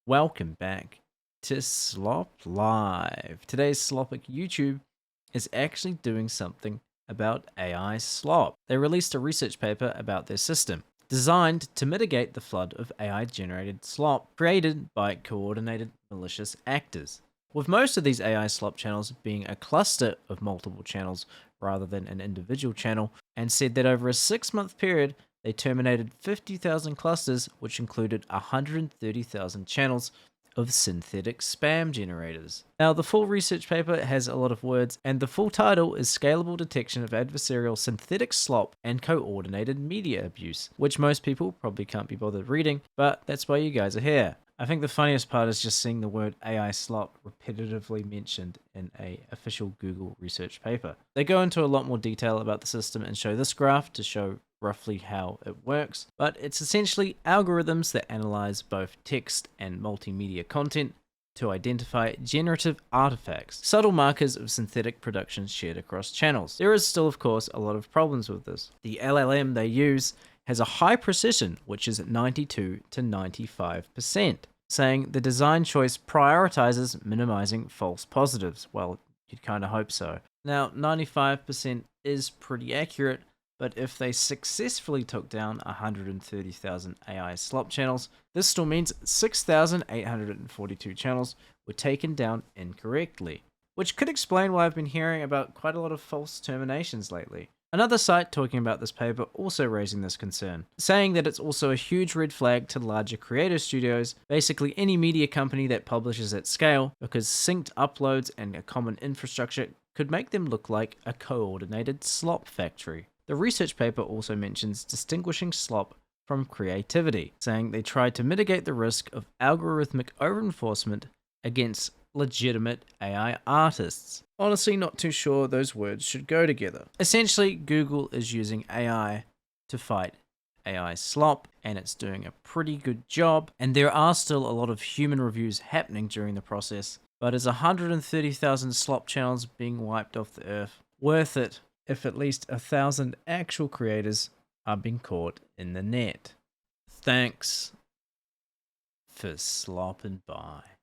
Welcome back to Slop Live. Today's Slopic YouTube is actually doing something about AI slop. They released a research paper about their system, designed to mitigate the flood of AI generated slop created by coordinated malicious actors. With most of these AI slop channels being a cluster of multiple channels rather than an individual channel, and said that over a 6-month period, they terminated 50,000 clusters, which included 130,000 channels of synthetic spam generators. Now, the full research paper has a lot of words, and the full title is Scalable Detection of Adversarial Synthetic Slop and Coordinated Media Abuse, which most people probably can't be bothered reading, but that's why you guys are here. I think the funniest part is just seeing the word AI slop repetitively mentioned in a official Google research paper. They go into a lot more detail about the system and show this graph to show roughly how it works, but it's essentially algorithms that analyze both text and multimedia content to identify generative artifacts, subtle markers of synthetic production shared across channels. There is still, of course, a lot of problems with this. The LLM they use has a high precision, which is 92 to 95%, saying the design choice prioritizes minimizing false positives. Well, you'd kind of hope so. Now, 95% is pretty accurate, but if they successfully took down 130,000 AI slop channels, this still means 6,842 channels were taken down incorrectly, which could explain why I've been hearing about quite a lot of false terminations lately. Another site talking about this paper also raising this concern, saying that it's also a huge red flag to larger creator studios, basically any media company that publishes at scale, because synced uploads and a common infrastructure could make them look like a coordinated slop factory. The research paper also mentions distinguishing slop from creativity, saying they tried to mitigate the risk of algorithmic over-enforcement against legitimate AI artists. Honestly, not too sure those words should go together. Essentially, Google is using AI to fight AI slop, and it's doing a pretty good job, and there are still a lot of human reviews happening during the process, but is 130,000 slop channels being wiped off the earth worth it if at least 1,000 actual creators are being caught in the net? Thanks for slopping by.